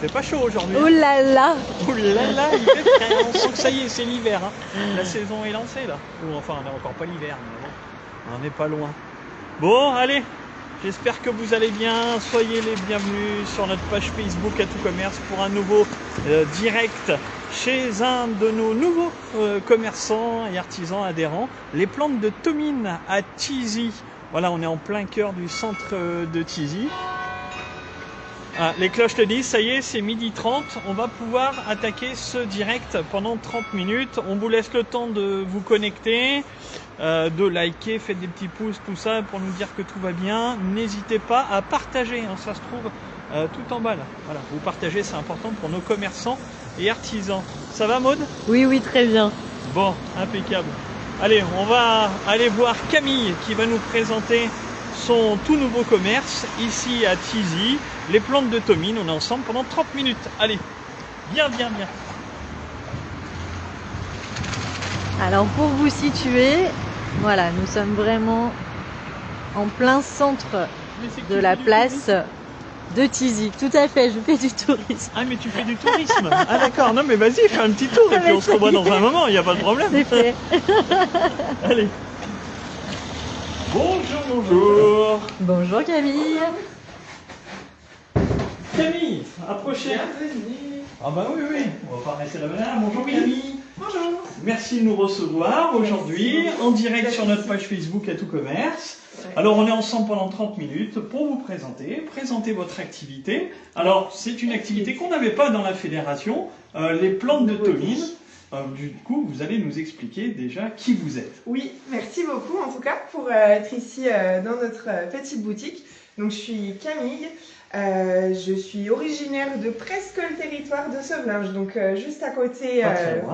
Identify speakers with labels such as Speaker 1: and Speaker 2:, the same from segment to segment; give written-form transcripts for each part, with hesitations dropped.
Speaker 1: fait pas chaud aujourd'hui.
Speaker 2: Oh là là!
Speaker 1: Oh là là, il fait frais. On sent que ça y est, c'est l'hiver. Hein. La saison est lancée là. Ou enfin, on n'a encore pas l'hiver, mais bon, on n'est pas loin. Bon, allez, j'espère que vous allez bien. Soyez les bienvenus sur notre page Facebook À Tout Commerce pour un nouveau direct chez un de nos nouveaux commerçants et artisans adhérents, les plantes de Tomine à Thizy. Voilà, on est en plein cœur du centre de Thizy. Ah, les cloches le disent, ça y est, c'est 12h30. On va pouvoir attaquer ce direct pendant 30 minutes. On vous laisse le temps de vous connecter, de liker, faites des petits pouces, tout ça pour nous dire que tout va bien. N'hésitez pas à partager, hein, ça se trouve tout en bas là. Voilà, vous partagez, c'est important pour nos commerçants et artisans. Ça va Maud?
Speaker 2: Oui, oui, très bien.
Speaker 1: Bon, impeccable. Allez, on va aller voir Camille qui va nous présenter son tout nouveau commerce ici à Thizy, les plantes de Tomine. On est ensemble pendant 30 minutes. Allez, bien.
Speaker 2: Alors pour vous situer, voilà, nous sommes vraiment en plein centre de la place de Thizy. Tout à fait, je fais du tourisme.
Speaker 1: Ah mais tu fais du tourisme. Ah d'accord, non mais vas-y, fais un petit tour et puis on se revoit dans un moment, il n'y a pas de problème.
Speaker 2: C'est fait.
Speaker 1: Allez. Bonjour.
Speaker 2: Bonjour Camille.
Speaker 1: Camille, approchez.
Speaker 3: Bienvenue.
Speaker 1: Ah bah oui, on va pas rester là-bas. Bonjour Camille.
Speaker 3: Bonjour.
Speaker 1: Merci de nous recevoir aujourd'hui en direct sur notre page Facebook À Tout Commerce. Alors on est ensemble pendant 30 minutes pour vous présenter votre activité. Alors c'est une activité qu'on n'avait pas dans la fédération, les plantes de Tomine. Du coup, vous allez nous expliquer déjà qui vous êtes.
Speaker 3: Oui, merci beaucoup en tout cas pour être ici dans notre petite boutique. Donc je suis Camille, je suis originaire de presque le territoire de Sevlinge, donc juste à côté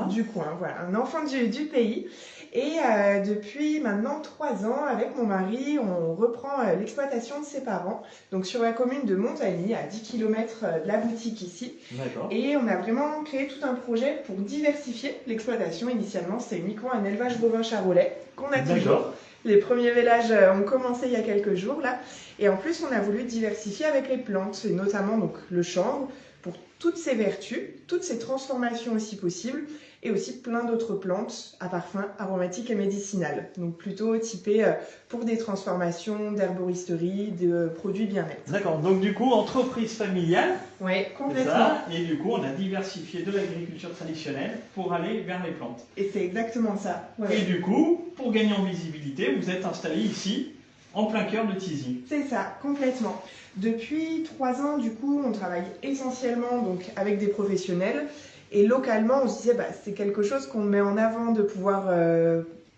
Speaker 3: du coin, voilà, un enfant du pays. Et depuis maintenant 3 ans, avec mon mari, on reprend l'exploitation de ses parents, donc sur la commune de Montagny, à 10 km de la boutique ici.
Speaker 1: D'accord.
Speaker 3: Et on a vraiment créé tout un projet pour diversifier l'exploitation. Initialement, c'était uniquement un élevage bovin charolais qu'on a toujours. Les premiers vélages ont commencé il y a quelques jours là. Et en plus, on a voulu diversifier avec les plantes, et notamment donc, le chanvre, pour toutes ses vertus, toutes ses transformations aussi possibles, et aussi plein d'autres plantes à parfum aromatiques et médicinales. Donc plutôt typées pour des transformations d'herboristerie, de produits bien-être.
Speaker 1: D'accord, donc du coup, entreprise familiale.
Speaker 3: Oui, complètement.
Speaker 1: Ça, et du coup, on a diversifié de l'agriculture traditionnelle pour aller vers les plantes.
Speaker 3: Et c'est exactement ça. Ouais.
Speaker 1: Et du coup, pour gagner en visibilité, vous êtes installé ici, en plein cœur de Thizy.
Speaker 3: C'est ça, complètement. Depuis 3 ans, du coup, on travaille essentiellement donc, avec des professionnels. Et localement, on se disait, c'est quelque chose qu'on met en avant de pouvoir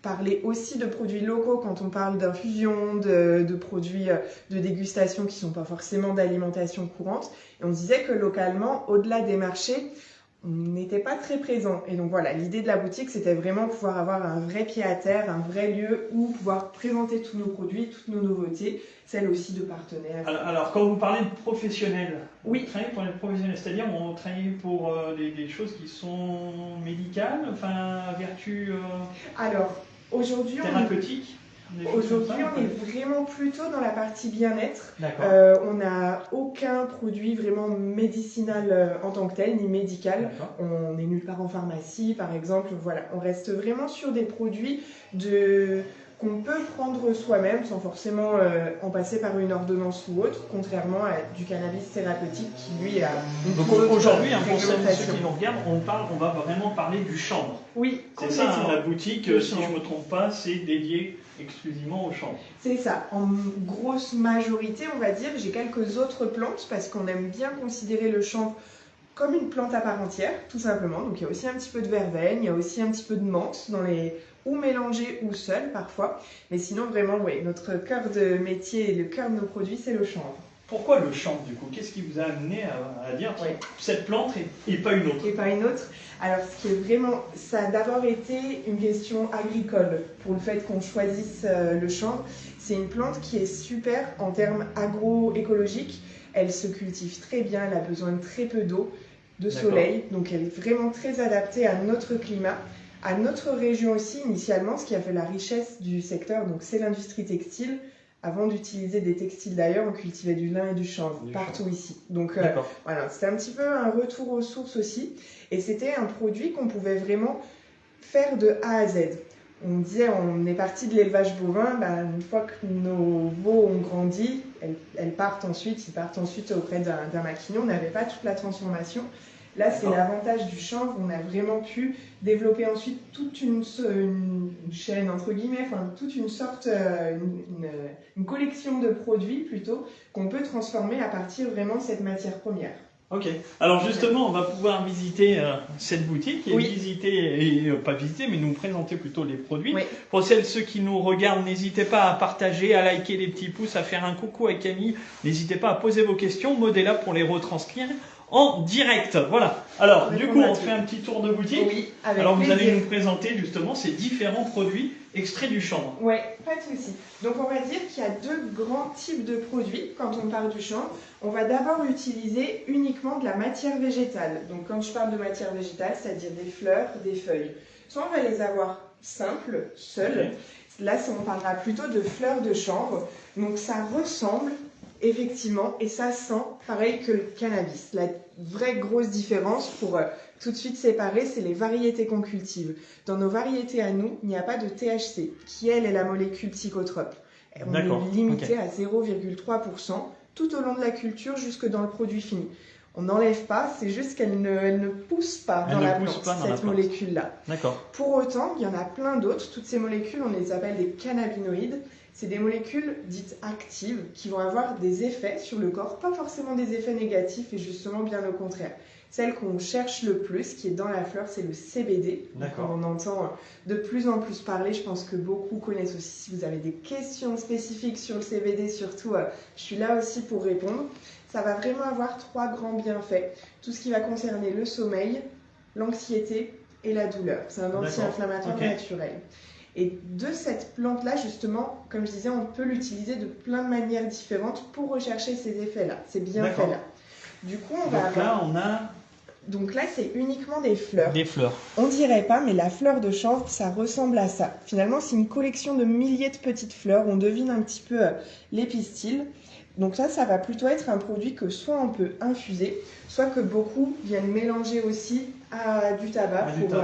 Speaker 3: parler aussi de produits locaux quand on parle d'infusion, de produits de dégustation qui ne sont pas forcément d'alimentation courante. Et on se disait que localement, au-delà des marchés, on n'était pas très présent. Et donc voilà, l'idée de la boutique, c'était vraiment pouvoir avoir un vrai pied à terre, un vrai lieu où pouvoir présenter tous nos produits, toutes nos nouveautés, celles aussi de partenaires.
Speaker 1: Alors quand vous parlez de professionnels,
Speaker 3: oui.
Speaker 1: Vous travaillez pour les professionnels, c'est-à-dire on travaille pour des choses qui sont médicales, enfin vertus
Speaker 3: Alors, aujourd'hui,
Speaker 1: thérapeutiques.
Speaker 3: Aujourd'hui, on est vraiment plutôt dans la partie bien-être. On n'a aucun produit vraiment médicinal en tant que tel, ni médical. On n'est nulle part en pharmacie, par exemple. Voilà, on reste vraiment sur des produits qu'on peut prendre soi-même sans forcément en passer par une ordonnance ou autre, contrairement à du cannabis thérapeutique qui lui a une
Speaker 1: Donc aujourd'hui, pour ceux qui nous regardent, on va vraiment parler du chanvre.
Speaker 3: Oui,
Speaker 1: c'est ça, hein, la boutique, si je ne me trompe pas, c'est dédié exclusivement au chanvre.
Speaker 3: C'est ça, en grosse majorité, on va dire. J'ai quelques autres plantes parce qu'on aime bien considérer le chanvre comme une plante à part entière, tout simplement. Donc il y a aussi un petit peu de verveine, il y a aussi un petit peu de menthe dans les ou mélangé ou seul parfois. Mais sinon, vraiment, oui, notre cœur de métier et le cœur de nos produits, c'est le chanvre.
Speaker 1: Pourquoi le chanvre du coup? Qu'est-ce qui vous a amené à dire cette plante et pas une autre?
Speaker 3: Et pas une autre. Alors, ce qui est vraiment, ça a d'abord été une question agricole pour le fait qu'on choisisse le chanvre. C'est une plante qui est super en termes agroécologiques. Elle se cultive très bien, elle a besoin de très peu d'eau, de soleil. Donc, elle est vraiment très adaptée à notre climat. À notre région aussi, initialement, ce qui a fait la richesse du secteur, donc c'est l'industrie textile, Avant d'utiliser des textiles d'ailleurs, on cultivait du lin et du chanvre partout ici. Donc voilà, c'était un petit peu un retour aux sources aussi. Et c'était un produit qu'on pouvait vraiment faire de A à Z. On disait, on est parti de l'élevage bovin, une fois que nos veaux ont grandi, ils partent ensuite auprès d'un maquignon. On n'avait pas toute la transformation. Là, c'est l'avantage du chanvre. On a vraiment pu développer ensuite toute une chaîne, entre guillemets, enfin, toute une sorte, une collection de produits plutôt, qu'on peut transformer à partir vraiment de cette matière première.
Speaker 1: Ok. Alors justement, on va pouvoir visiter cette boutique et visiter, pas visiter, mais nous présenter plutôt les produits. Oui. Pour ceux qui nous regardent, n'hésitez pas à partager, à liker les petits pouces, à faire un coucou à Camille. N'hésitez pas à poser vos questions. Maud est là pour les retranscrire en direct. Voilà. Alors, du coup, on fait un petit tour de boutique.
Speaker 3: Oui, avec
Speaker 1: Alors,
Speaker 3: plaisir.
Speaker 1: vous allez nous présenter justement ces différents produits extraits du chanvre.
Speaker 3: Oui, pas de souci. Donc, on va dire qu'il y a deux grands types de produits quand on parle du chanvre. On va d'abord utiliser uniquement de la matière végétale. Donc, quand je parle de matière végétale, c'est-à-dire des fleurs, des feuilles. Soit on va les avoir simples, seules. Là, on parlera plutôt de fleurs de chanvre. Donc, ça ressemble effectivement, et ça sent pareil que le cannabis. La vraie grosse différence pour tout de suite séparer, c'est les variétés qu'on cultive. Dans nos variétés à nous, il n'y a pas de THC, qui elle est la molécule psychotrope. On est limité à 0,3% tout au long de la culture jusque dans le produit fini. On n'enlève pas, c'est juste qu'elle ne pousse pas dans la plante, cette molécule-là. Pour autant, il y en a plein d'autres. Toutes ces molécules, on les appelle des cannabinoïdes. C'est des molécules dites actives qui vont avoir des effets sur le corps, pas forcément des effets négatifs et justement bien au contraire. Celle qu'on cherche le plus, qui est dans la fleur, c'est le CBD. On entend de plus en plus parler, je pense que beaucoup connaissent aussi. Si vous avez des questions spécifiques sur le CBD, surtout, je suis là aussi pour répondre. Ça va vraiment avoir 3 grands bienfaits. Tout ce qui va concerner le sommeil, l'anxiété et la douleur. C'est un anti-inflammatoire naturel. Et de cette plante-là, justement, comme je disais, on peut l'utiliser de plein de manières différentes pour rechercher ces effets-là, ces bienfaits-là. Du coup, Donc là, c'est uniquement des fleurs. Des fleurs. On dirait pas, mais la fleur de chanvre, ça ressemble à ça. Finalement, c'est une collection de milliers de petites fleurs. On devine un petit peu les pistils. Donc ça va plutôt être un produit que soit on peut infuser, soit que beaucoup viennent mélanger aussi à du tabac pour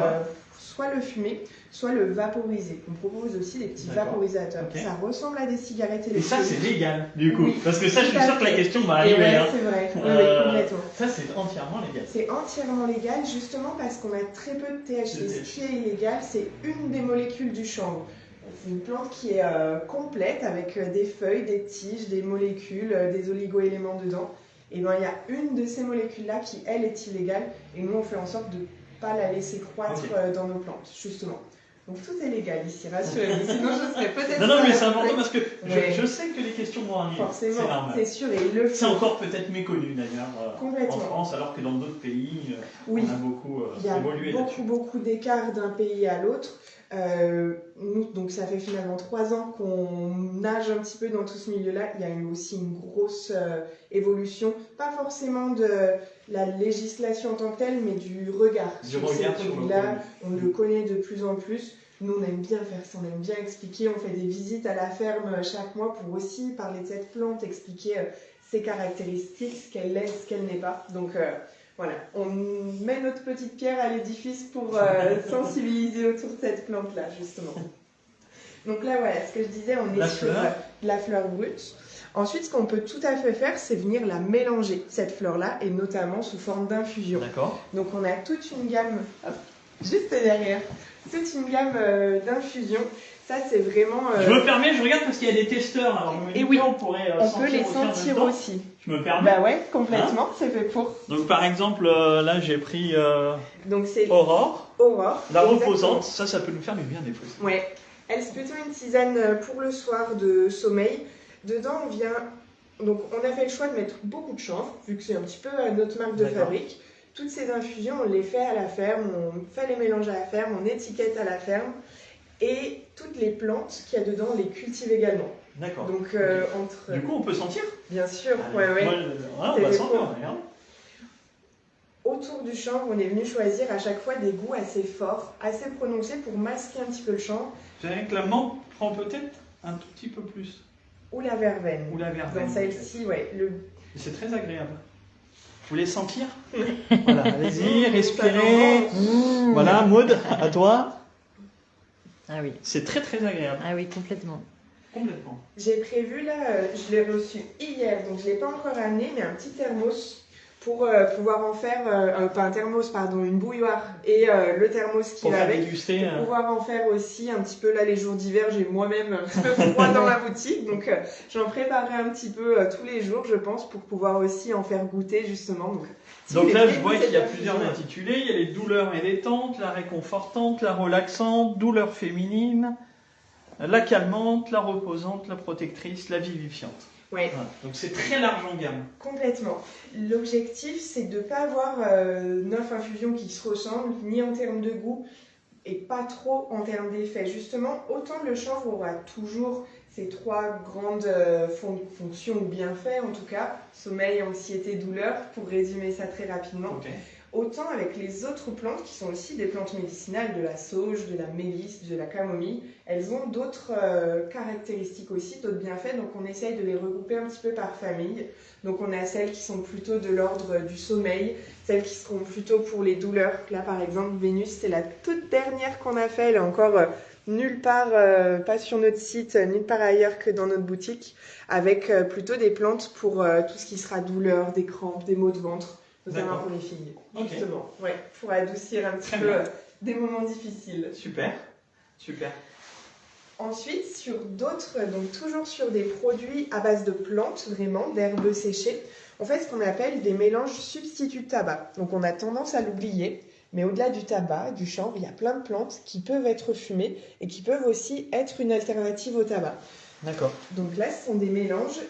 Speaker 3: soit le fumer, soit le vaporiser. On propose aussi des petits vaporisateurs. Ça ressemble à des cigarettes électroniques.
Speaker 1: Et ça, c'est légal, du coup. Parce que ça, je suis sûr que la question va arriver.
Speaker 3: C'est vrai, complètement.
Speaker 1: Ça, c'est entièrement légal.
Speaker 3: C'est entièrement légal, justement parce qu'on a très peu de THC. Ce qui est illégal, c'est une des molécules du chanvre. C'est une plante qui est complète, avec des feuilles, des tiges, des molécules, des oligo-éléments dedans. Et bien, il y a une de ces molécules-là qui, elle, est illégale. Et nous, on fait en sorte de ne pas la laisser croître dans nos plantes, justement. Donc tout est légal ici, rassurez-vous. Sinon, je serais peut-être...
Speaker 1: Non, mais c'est important parce que je sais que les questions vont arriver.
Speaker 3: Forcément, c'est sûr.
Speaker 1: C'est encore peut-être méconnu d'ailleurs en France, alors que dans d'autres pays, on a beaucoup évolué là-dessus.
Speaker 3: Il y a beaucoup d'écarts d'un pays à l'autre. Nous, donc ça fait finalement 3 ans qu'on nage un petit peu dans tout ce milieu-là. Il y a eu aussi une grosse évolution, pas forcément de la législation en tant que telle, mais du regard sur ces produits-là. On le connaît de plus en plus. Nous, on aime bien faire ça, on aime bien expliquer. On fait des visites à la ferme chaque mois pour aussi parler de cette plante, expliquer ses caractéristiques, ce qu'elle est, ce qu'elle n'est pas. Donc voilà, on met notre petite pierre à l'édifice pour sensibiliser autour de cette plante-là, justement. Donc là, voilà, ce que je disais, on est sur la fleur brute. Ensuite, ce qu'on peut tout à fait faire, c'est venir la mélanger, cette fleur-là, et notamment sous forme d'infusion. Donc on a toute une gamme, juste derrière, toute une gamme d'infusion. Ça, c'est vraiment...
Speaker 1: Je me permets, je regarde parce qu'il y a des testeurs. Alors je me dis on pourrait
Speaker 3: on peut les sentir aussi.
Speaker 1: Je me permets.
Speaker 3: Bah ouais, complètement, c'est fait pour.
Speaker 1: Donc par exemple, là j'ai pris Aurore. La reposante, ça peut nous faire du bien des fois.
Speaker 3: Ouais, elle c'est plutôt une tisane pour le soir de sommeil. Dedans, on vient... Donc on a fait le choix de mettre beaucoup de chanvre, vu que c'est un petit peu notre marque de fabrique. Toutes ces infusions, on les fait à la ferme, on fait les mélanges à la ferme, on étiquette à la ferme. Et toutes les plantes qu'il y a dedans, on les cultive également.
Speaker 1: D'accord.
Speaker 3: Donc,
Speaker 1: Du coup, on peut sentir?
Speaker 3: Bien sûr,
Speaker 1: on va sentir, regarde.
Speaker 3: Autour du chanvre, on est venu choisir à chaque fois des goûts assez forts, assez prononcés pour masquer un petit peu le chanvre.
Speaker 1: Je dirais que la menthe prend peut-être un tout petit peu plus.
Speaker 3: ou la verveine.
Speaker 1: Ou la verveine.
Speaker 3: Dans celle-ci, ouais.
Speaker 1: C'est très agréable. Vous voulez sentir? Voilà, allez-y, respirez. Voilà, Maud, à toi.
Speaker 2: Ah oui.
Speaker 1: C'est très très agréable.
Speaker 2: Ah oui, complètement.
Speaker 1: Complètement.
Speaker 3: J'ai prévu là, je l'ai reçu hier, donc je ne l'ai pas encore amené, mais un petit thermos pour pouvoir en faire, pas un thermos, pardon, une bouilloire et le thermos qui
Speaker 1: Pour
Speaker 3: va
Speaker 1: faire
Speaker 3: avec.
Speaker 1: déguster.
Speaker 3: Pour pouvoir en faire aussi un petit peu là les jours d'hiver, j'ai moi-même un petit peu froid dans la boutique, donc j'en préparerai un petit peu tous les jours, je pense, pour pouvoir aussi en faire goûter justement.
Speaker 1: Donc là, je vois qu'il y a plusieurs intitulés. Il y a les douleurs et détentes, la réconfortante, la relaxante, douleur féminine, la calmante, la reposante, la protectrice, la vivifiante.
Speaker 3: Ouais.
Speaker 1: Voilà. Donc c'est très large en gamme.
Speaker 3: Complètement. L'objectif, c'est de ne pas avoir 9 infusions qui se ressemblent, ni en termes de goût, et pas trop en termes d'effet. Justement, autant le chanvre aura toujours ces 3 grandes fonctions ou bienfaits, en tout cas, sommeil, anxiété, douleur, pour résumer ça très rapidement.
Speaker 1: Okay.
Speaker 3: Autant avec les autres plantes qui sont aussi des plantes médicinales, de la sauge, de la mélisse, de la camomille, elles ont d'autres caractéristiques aussi, d'autres bienfaits, donc on essaye de les regrouper un petit peu par famille. Donc on a celles qui sont plutôt de l'ordre du sommeil, celles qui seront plutôt pour les douleurs. Là par exemple, Vénus, c'est la toute dernière qu'on a fait, elle est encore nulle part, pas sur notre site, nulle part ailleurs que dans notre boutique, avec plutôt des plantes pour tout ce qui sera douleur, des crampes, des maux de ventre. Notamment pour les filles, justement, ouais, pour adoucir un petit peu des moments difficiles.
Speaker 1: Super, super.
Speaker 3: Ensuite, sur d'autres, donc toujours sur des produits à base de plantes, vraiment, d'herbes séchées, on fait ce qu'on appelle des mélanges substituts de tabac. Donc on a tendance à l'oublier, mais au-delà du tabac, du chanvre, il y a plein de plantes qui peuvent être fumées et qui peuvent aussi être une alternative au tabac.
Speaker 1: D'accord.
Speaker 3: Donc là, ce sont des mélanges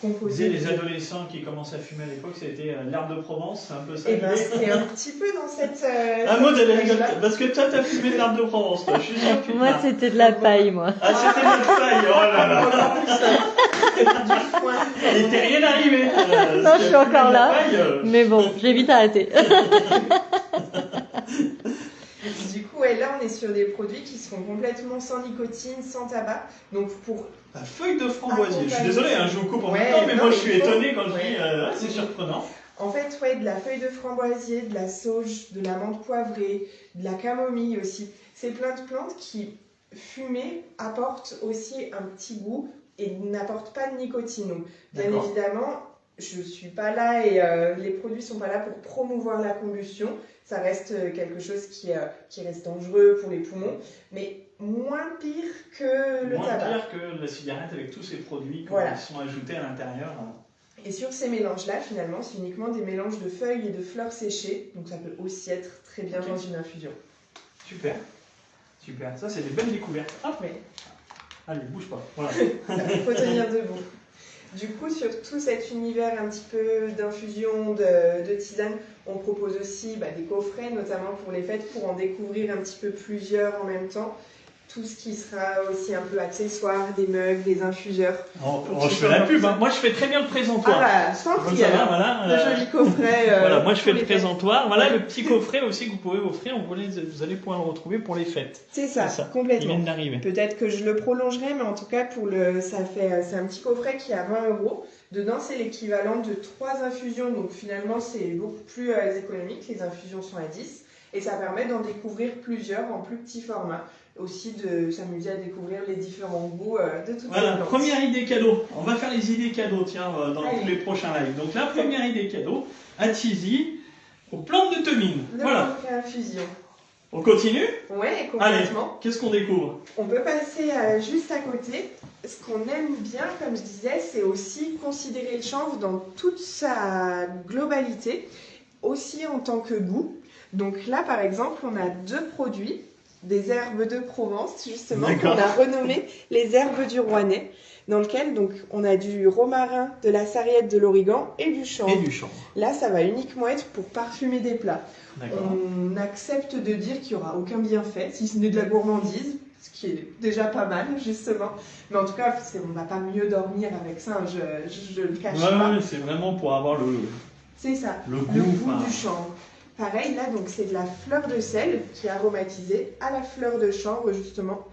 Speaker 3: composés.
Speaker 1: Les adolescents qui commençaient à fumer à l'époque, c'était l'herbe de Provence, c'est un peu ça.
Speaker 3: Et ben c'est un petit peu dans cette.
Speaker 1: Ah, moi, parce que toi, t'as fumé de l'herbe de Provence, toi. Je suis sûr que
Speaker 2: Moi, c'était de la paille, moi.
Speaker 1: Ah, c'était de la paille, oh là là.
Speaker 3: Du foin.
Speaker 1: Il n'était rien arrivé.
Speaker 2: Non, je suis encore là. Mais bon, j'ai vite arrêté.
Speaker 3: Du coup, ouais, là, on est sur des produits qui seront complètement sans nicotine, sans tabac. Donc, pour.
Speaker 1: La feuille de framboisier. Je suis désolé, hein, je vous coupe en même temps, mais moi, je suis étonné quand je dis. C'est surprenant.
Speaker 3: En fait, ouais, de la feuille de framboisier, de la sauge, de la menthe poivrée, de la camomille aussi. C'est plein de plantes qui, fumées, apportent aussi un petit goût et n'apportent pas de nicotine. Donc, bien évidemment, je ne suis pas là et les produits ne sont pas là pour promouvoir la combustion. Ça reste quelque chose qui reste dangereux pour les poumons, mais moins pire que le tabac.
Speaker 1: Moins pire que la cigarette avec tous ces produits qui sont ajoutés à l'intérieur.
Speaker 3: Et sur ces mélanges-là, finalement, c'est uniquement des mélanges de feuilles et de fleurs séchées. Donc ça peut aussi être très bien dans une infusion.
Speaker 1: Super. Super. Ça, c'est des belles découvertes. Hop.
Speaker 3: Oui.
Speaker 1: Allez, bouge pas. Voilà.
Speaker 3: Il faut tenir debout. Du coup, sur tout cet univers un petit peu d'infusion, de tisane, on propose aussi des coffrets, notamment pour les fêtes, pour en découvrir un petit peu plusieurs en même temps. Tout ce qui sera aussi un peu accessoire, des mugs, des infuseurs.
Speaker 1: Je fais la pub, hein. Moi je fais très bien le présentoir.
Speaker 3: Ah bah, sans prie, voilà, le joli coffret.
Speaker 1: Voilà, moi je fais le présentoir. Voilà le petit coffret aussi que vous pouvez offrir. Vous allez pouvoir le retrouver pour les fêtes.
Speaker 3: C'est ça, complètement.
Speaker 1: Il vient d'arriver.
Speaker 3: Peut-être que je le prolongerai, mais en tout cas, c'est un petit coffret qui est à 20 €. Dedans, c'est l'équivalent de 3 infusions. Donc finalement, c'est beaucoup plus économique. Les infusions sont à 10. Et ça permet d'en découvrir plusieurs en plus petit format. Aussi de s'amuser à découvrir les différents goûts de toutes ces plantes.
Speaker 1: Première idée cadeau. On va faire les idées cadeaux, tiens, dans tous les prochains lives. Donc la première idée cadeau, à Tizi, aux plantes de Themine. Voilà.
Speaker 3: Infusion.
Speaker 1: On continue?
Speaker 3: Ouais, complètement.
Speaker 1: Allez, qu'est-ce qu'on découvre?
Speaker 3: On peut passer juste à côté. Ce qu'on aime bien, comme je disais, c'est aussi considérer le chanvre dans toute sa globalité, aussi en tant que goût. Donc là, par exemple, on a 2 produits, des herbes de Provence, justement, qu'on a renommées les herbes du Rouennais, dans lequel donc, on a du romarin, de la sarriette, de l'origan et du chanvre. Là, ça va uniquement être pour parfumer des plats. On accepte de dire qu'il n'y aura aucun bienfait, si ce n'est de la gourmandise, ce qui est déjà pas mal, justement. Mais en tout cas, on ne va pas mieux dormir avec ça, hein, je le cache pas.
Speaker 1: Ouais, c'est vraiment pour avoir
Speaker 3: c'est ça,
Speaker 1: le goût
Speaker 3: du chanvre. Pareil, là, donc c'est de la fleur de sel qui est aromatisée à la fleur de chanvre, justement.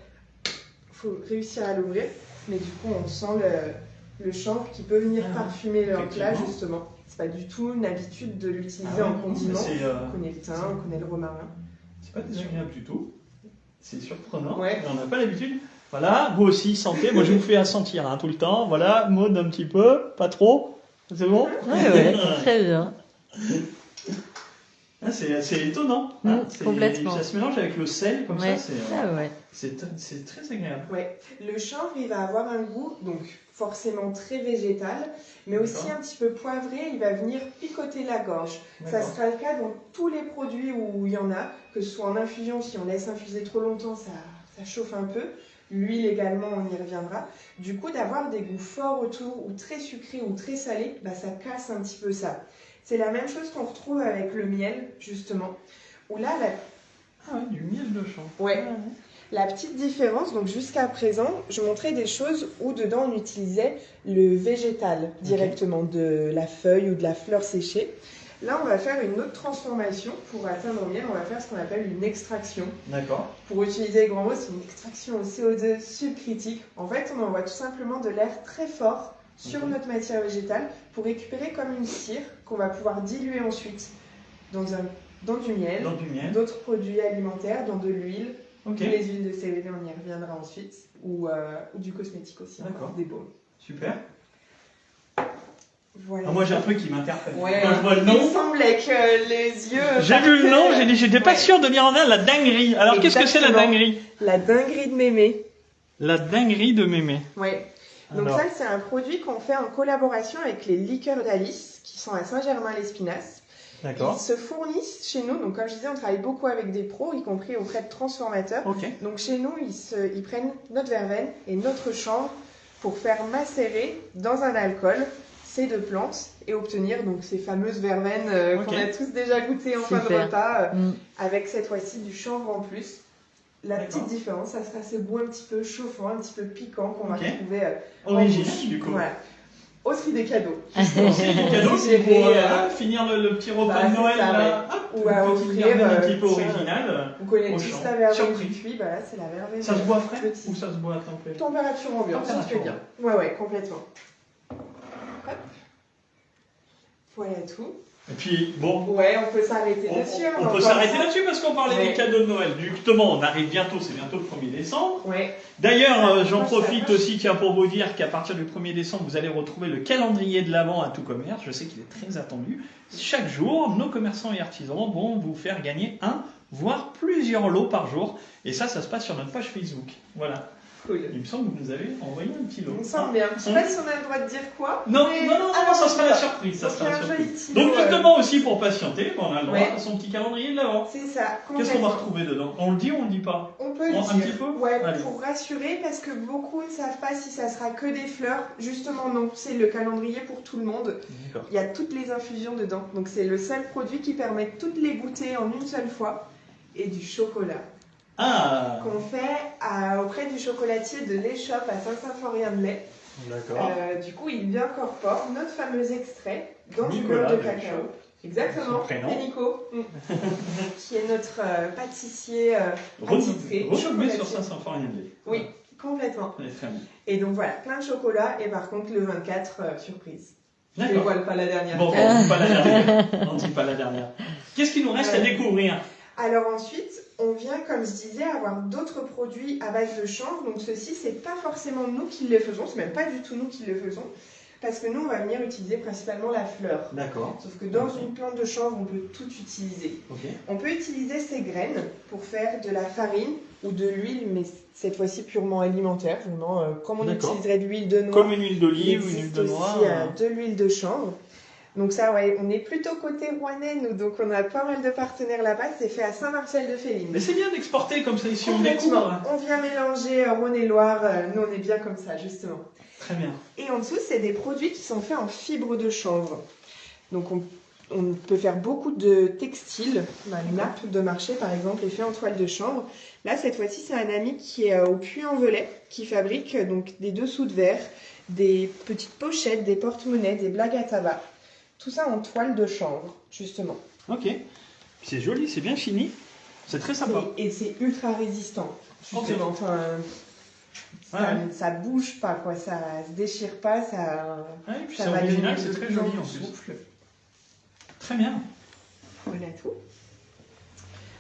Speaker 3: Il faut réussir à l'ouvrir. mais du coup on sent le chanvre qui peut venir parfumer leur plat justement. C'est pas du tout une habitude de l'utiliser en condiment. On connaît le thym, on connaît le romarin.
Speaker 1: C'est pas désagréable du tout. C'est surprenant.
Speaker 3: Ouais.
Speaker 1: On n'a pas l'habitude. Voilà, vous aussi, sentez. Moi, je vous fais à sentir tout le temps. Voilà, Maud un petit peu, pas trop. C'est bon?
Speaker 2: Ouais, très bien.
Speaker 1: Ah, c'est étonnant.
Speaker 2: Complètement.
Speaker 1: Ça se mélange avec le sel, comme ça. C'est très agréable.
Speaker 3: Ouais. Le chanvre, il va avoir un goût, donc forcément très végétal, mais aussi un petit peu poivré. Il va venir picoter la gorge. Ça sera le cas dans tous les produits où il y en a, que ce soit en infusion. Si on laisse infuser trop longtemps, ça chauffe un peu. L'huile également, on y reviendra. Du coup, d'avoir des goûts forts autour, ou très sucrés, ou très salés, ça casse un petit peu ça. C'est la même chose qu'on retrouve avec le miel, justement. Où là,
Speaker 1: du miel de chanvre.
Speaker 3: Ouais. La petite différence, donc jusqu'à présent, je montrais des choses où dedans on utilisait le végétal directement, de la feuille ou de la fleur séchée. Là, on va faire une autre transformation pour atteindre le miel. On va faire ce qu'on appelle une extraction.
Speaker 1: D'accord.
Speaker 3: Pour utiliser les grands mots, c'est une extraction au CO2 subcritique. En fait, on envoie tout simplement de l'air très fort sur notre matière végétale pour récupérer comme une cire qu'on va pouvoir diluer ensuite dans du miel, d'autres produits alimentaires, dans de l'huile, les huiles de CBD, on y reviendra ensuite, ou du cosmétique aussi, des baumes.
Speaker 1: Super.
Speaker 3: Voilà.
Speaker 1: Moi j'ai un truc qui m'interpelle.
Speaker 3: Ouais,
Speaker 1: quand je vois le nom,
Speaker 3: il semblait que les yeux...
Speaker 1: J'ai vu le nom, j'ai dit j'étais pas sûr de dire en un la dinguerie. Alors qu'est-ce que c'est la dinguerie?
Speaker 3: La dinguerie de Mémé.
Speaker 1: La dinguerie de Mémé.
Speaker 3: Ouais. Donc ça, c'est un produit qu'on fait en collaboration avec les liqueurs d'Alice, qui sont à Saint-Germain-l'Espinasse.
Speaker 1: D'accord.
Speaker 3: Ils se fournissent chez nous, donc comme je disais, on travaille beaucoup avec des pros, y compris auprès de transformateurs. Donc chez nous, ils prennent notre verveine et notre chanvre pour faire macérer dans un alcool ces deux plantes et obtenir donc ces fameuses verveines qu'on a tous déjà goûtées en fin de repas, avec cette fois-ci du chanvre en plus. La petite différence, ça sera ce goût un petit peu chauffant, un petit peu piquant qu'on va retrouver
Speaker 1: original du coup.
Speaker 3: Voilà. Au tri des cadeaux.
Speaker 1: Au tri des cadeaux, c'est pour finir le petit repas de Noël là.
Speaker 3: Ou à offrir
Speaker 1: un petit peu original.
Speaker 3: Vous connaissez tous la verveine du puits, là c'est la verveine.
Speaker 1: Ça se boit frais ou ça se boit à température?
Speaker 3: Température ambiante.
Speaker 1: Température
Speaker 3: bien. Ouais, complètement. Hop. Voilà tout.
Speaker 1: Et puis, bon.
Speaker 3: Ouais, on peut s'arrêter dessus.
Speaker 1: On peut s'arrêter là-dessus parce qu'on parlait des cadeaux de Noël. Justement, on arrive bientôt, c'est bientôt le 1er décembre.
Speaker 3: Ouais.
Speaker 1: D'ailleurs, j'en profite aussi pour vous dire qu'à partir du 1er décembre, vous allez retrouver le calendrier de l'Avent à tout commerce. Je sais qu'il est très attendu. Chaque jour, nos commerçants et artisans vont vous faire gagner un, voire plusieurs lots par jour. Et ça se passe sur notre page Facebook. Voilà.
Speaker 3: Cool.
Speaker 1: Il me semble que vous nous avez envoyé un petit lot.
Speaker 3: Il me semble bien. Je ne sais pas si on a le droit de dire quoi.
Speaker 1: Non, ça sera la surprise. Donc justement aussi pour patienter, on a le droit à son petit calendrier de l'Avent.
Speaker 3: C'est ça.
Speaker 1: Qu'est-ce qu'on va retrouver dedans? On le dit ou on le dit pas?
Speaker 3: On peut le dire.
Speaker 1: Un petit peu?
Speaker 3: Ouais, pour rassurer, parce que beaucoup ne savent pas si ça sera que des fleurs. Justement non, c'est le calendrier pour tout le monde. Il y a toutes les infusions dedans. Donc c'est le seul produit qui permet de toutes les goûter en une seule fois. Et du chocolat. Qu'on fait auprès du chocolatier de l'Échoppe à Saint-Symphorien-de-Lay.
Speaker 1: D'accord.
Speaker 3: Du coup, il incorpore notre fameux extrait dans du beurre de cacao. Exactement, c'est Nico, qui est notre pâtissier attitré.
Speaker 1: Renommé sur Saint-Symphorien-de-Lay.
Speaker 3: Oui, complètement. Et donc voilà, plein de chocolat et par contre le 24, surprise. Je ne dévoile pas la dernière.
Speaker 1: Bon, on ne dit pas la dernière. On dit pas la dernière. Qu'est-ce qu'il nous reste à découvrir?
Speaker 3: Alors ensuite, on vient, comme je disais, avoir d'autres produits à base de chanvre. Donc ceci, c'est pas forcément nous qui les faisons, c'est même pas du tout nous qui le faisons. Parce que nous, on va venir utiliser principalement la fleur.
Speaker 1: D'accord.
Speaker 3: Sauf que dans une plante de chanvre, on peut tout utiliser. On peut utiliser ses graines pour faire de la farine ou de l'huile, mais cette fois-ci purement alimentaire, vraiment, comme on utiliserait de l'huile de noix.
Speaker 1: Comme une huile d'olive ou une huile de noix.
Speaker 3: Il existe aussi de l'huile de chanvre. Donc ça, ouais, on est plutôt côté rouennais, nous, donc on a pas mal de partenaires là-bas. C'est fait à Saint-Marcel-de-Féline.
Speaker 1: Mais c'est bien d'exporter comme ça ici, on découvre.
Speaker 3: On vient mélanger Rhône et Loire, nous on est bien comme ça, justement.
Speaker 1: Très bien.
Speaker 3: Et en dessous, c'est des produits qui sont faits en fibre de chanvre. Donc on peut faire beaucoup de textiles. Une nappe de marché, par exemple, est faite en toile de chanvre. Là, cette fois-ci, c'est un ami qui est au Puy-en-Velay, qui fabrique donc des dessous de verre, des petites pochettes, des porte-monnaies, des blagues à tabac. Tout ça en toile de chanvre, justement.
Speaker 1: Ok. C'est joli, c'est bien fini. C'est très sympa.
Speaker 3: Et c'est ultra résistant, justement. Enfin, ça bouge pas, quoi, ça se déchire pas, ça.
Speaker 1: Ouais, et puis
Speaker 3: ça
Speaker 1: c'est
Speaker 3: va
Speaker 1: original,
Speaker 3: donner
Speaker 1: c'est
Speaker 3: de
Speaker 1: très
Speaker 3: plus en
Speaker 1: joli en
Speaker 3: plus
Speaker 1: plus.
Speaker 3: souffle.
Speaker 1: Très bien.
Speaker 3: Voilà tout.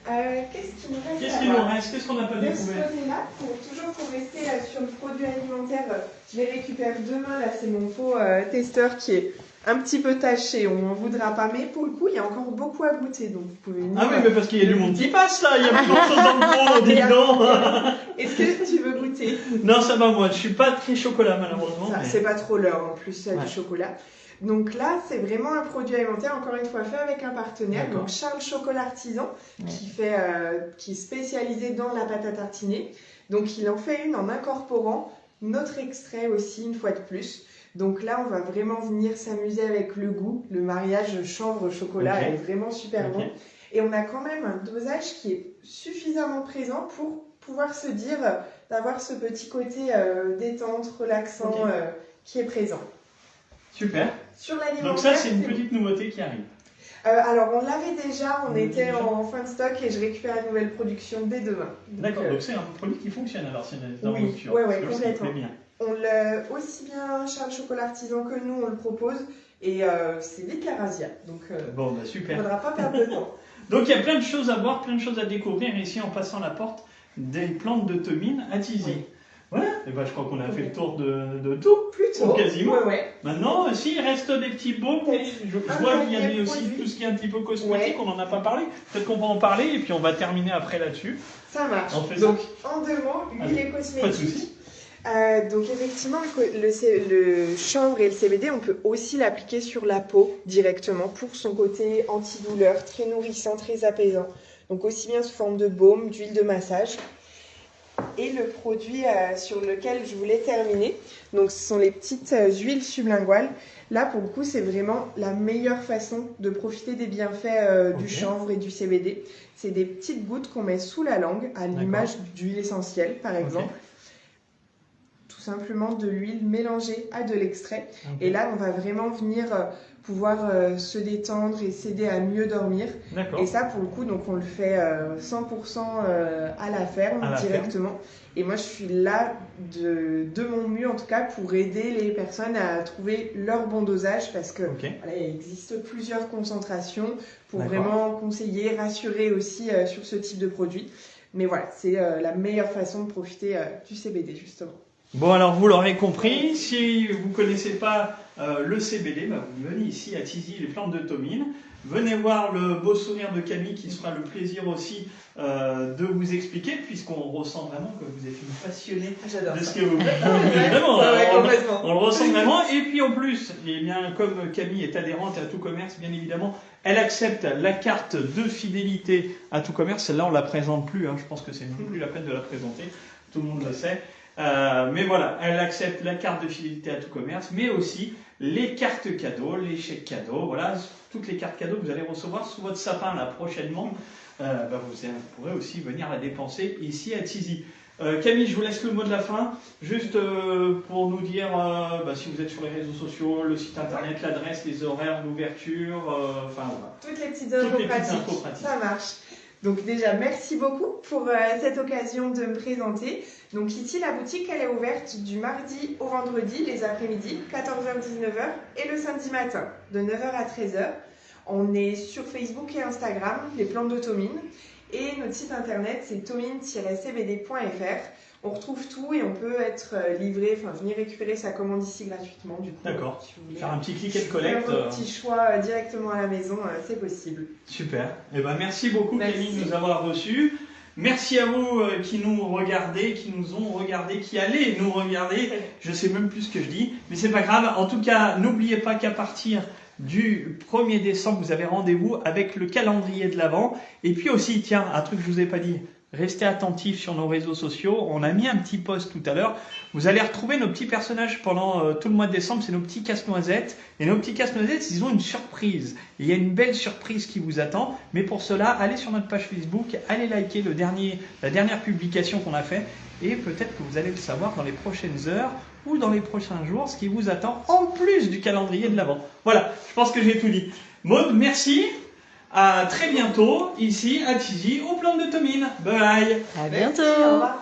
Speaker 3: Qu'est-ce qu'il nous reste
Speaker 1: Qu'est-ce qu'il nous reste? Qu'est-ce qu'on n'a pas
Speaker 3: de ce
Speaker 1: découvert?
Speaker 3: côté-là, toujours pour rester sur le produit alimentaire, je les récupère demain. Là, c'est mon pot testeur qui est un petit peu taché. On n'en voudra pas, mais pour le coup, il y a encore beaucoup à goûter. Donc, vous pouvez venir.
Speaker 1: Ah oui, mais parce qu'il y a du monde qui passe là. Il y a plus grand-chose dans le pot, dis donc.
Speaker 3: Est-ce que tu veux goûter?
Speaker 1: Non, ça va, moi. Je suis pas très chocolat, malheureusement. Mais...
Speaker 3: C'est pas trop l'heure en plus,
Speaker 1: Ouais.
Speaker 3: du chocolat. Donc là, c'est vraiment un produit alimentaire, encore une fois, fait avec un partenaire, donc Charles Chocolat Artisan, qui est spécialisé dans la pâte à tartiner. Donc il en fait une en incorporant notre extrait aussi, une fois de plus. Donc là, on va vraiment venir s'amuser avec le goût. Le mariage chanvre-chocolat est vraiment super bon. Et on a quand même un dosage qui est suffisamment présent pour pouvoir se dire d'avoir ce petit côté détente, relaxant qui est présent.
Speaker 1: Super.
Speaker 3: Sur l'alimentaire.
Speaker 1: Donc ça, c'est une petite nouveauté qui arrive.
Speaker 3: Alors, on l'avait déjà, on était en fin de stock et je récupère la nouvelle production dès demain.
Speaker 1: D'accord, donc c'est un produit qui fonctionne alors, c'est dans
Speaker 3: oui,
Speaker 1: votre cure.
Speaker 3: Oui, complètement.
Speaker 1: Bien.
Speaker 3: On l'a aussi bien Charles Chocolat Artisan que nous, on le propose et c'est vite la razzia. Donc,
Speaker 1: bon, bah super.
Speaker 3: Il ne faudra pas perdre de temps.
Speaker 1: Donc il y a plein de choses à voir, plein de choses à découvrir ici en passant la porte des plantes de Tomine à Tizy.
Speaker 3: Oui.
Speaker 1: Voilà, et ben, je crois qu'on a fait le tour de tout.
Speaker 3: Plutôt.
Speaker 1: Quasiment.
Speaker 3: Ouais.
Speaker 1: Maintenant, s'il reste des petits baumes, mais je vois qu'il y avait aussi tout ce qui est un petit peu cosmétique, on n'en a pas parlé. Peut-être qu'on va en parler et puis on va terminer après là-dessus.
Speaker 3: Ça marche.
Speaker 1: On fait
Speaker 3: Donc,
Speaker 1: ça.
Speaker 3: en 2 mots, huile et cosmétique.
Speaker 1: Pas de souci.
Speaker 3: Donc effectivement, le chanvre et le CBD, on peut aussi l'appliquer sur la peau directement pour son côté antidouleur, très nourrissant, très apaisant. Donc aussi bien sous forme de baume, d'huile de massage. Et le produit sur lequel je voulais terminer, donc ce sont les petites huiles sublinguales. Là, pour le coup, c'est vraiment la meilleure façon de profiter des bienfaits du chanvre et du CBD. C'est des petites gouttes qu'on met sous la langue, à l'image d'huile essentielle, par exemple. Tout simplement de l'huile mélangée à de l'extrait. Et là, on va vraiment venir pouvoir se détendre et s'aider à mieux dormir. Et ça, pour le coup, donc on le fait 100% à la ferme, directement. Et moi, je suis là de mon mieux, en tout cas, pour aider les personnes à trouver leur bon dosage, parce que voilà, il existe plusieurs concentrations pour vraiment conseiller, rassurer aussi sur ce type de produit. Mais voilà, c'est la meilleure façon de profiter du CBD, justement.
Speaker 1: Bon, alors vous l'aurez compris, si vous ne connaissez pas le CBD, bah, vous venez ici à Tizy, les plantes de Tomine. Venez voir le beau sourire de Camille qui se fera le plaisir aussi de vous expliquer, puisqu'on ressent vraiment que vous êtes une passionnée de ce que vous faites. Vraiment, on le ressent vraiment. Et puis en plus, eh bien, comme Camille est adhérente à Tout Commerce, bien évidemment, elle accepte la carte de fidélité à Tout Commerce. Celle-là, on ne la présente plus, hein. Je pense que c'est même plus la peine de la présenter, tout le monde le sait. Mais voilà, elle accepte la carte de fidélité à Tout Commerce, mais aussi les cartes cadeaux, les chèques cadeaux. Voilà, toutes les cartes cadeaux que vous allez recevoir sous votre sapin là prochainement. Vous pourrez aussi venir la dépenser ici à Tizy. Camille, je vous laisse le mot de la fin, juste pour nous dire si vous êtes sur les réseaux sociaux, le site internet, l'adresse, les horaires d'ouverture, voilà.
Speaker 3: Toutes les petites infos pratiques. Ça marche. Donc déjà, merci beaucoup pour cette occasion de me présenter. Donc ici, la boutique, elle est ouverte du mardi au vendredi, les après-midi, 14h-19h, et le samedi matin, de 9h à 13h. On est sur Facebook et Instagram, les plantes de Tomine. Et notre site internet, c'est tomine-cbd.fr. On retrouve tout et on peut être livré, venir récupérer sa commande ici gratuitement. Du coup,
Speaker 1: d'accord.
Speaker 3: Si vous voulez
Speaker 1: faire un petit click and collect.
Speaker 3: Faire un petit choix directement à la maison, c'est possible.
Speaker 1: Super. Merci beaucoup Camille de nous avoir reçus. Merci à vous qui nous regardez, qui nous ont regardé, qui allez nous regarder. Je sais même plus ce que je dis, mais c'est pas grave. En tout cas, n'oubliez pas qu'à partir du 1er décembre, vous avez rendez-vous avec le calendrier de l'Avent. Et puis aussi, tiens, un truc que je vous ai pas dit. Restez attentifs sur nos réseaux sociaux. On a mis un petit post tout à l'heure. Vous allez retrouver nos petits personnages pendant tout le mois de décembre. C'est nos petits casse-noisettes. Et nos petits casse-noisettes, ils ont une surprise. Il y a une belle surprise qui vous attend. Mais pour cela, allez sur notre page Facebook. Allez liker la dernière publication qu'on a faite. Et peut-être que vous allez le savoir dans les prochaines heures ou dans les prochains jours, ce qui vous attend en plus du calendrier de l'Avent. Voilà, je pense que j'ai tout dit. Maud, merci. À très bientôt, ici à Tizy, aux plantes de Tomine. Bye.
Speaker 2: À bientôt.
Speaker 3: Merci, au revoir.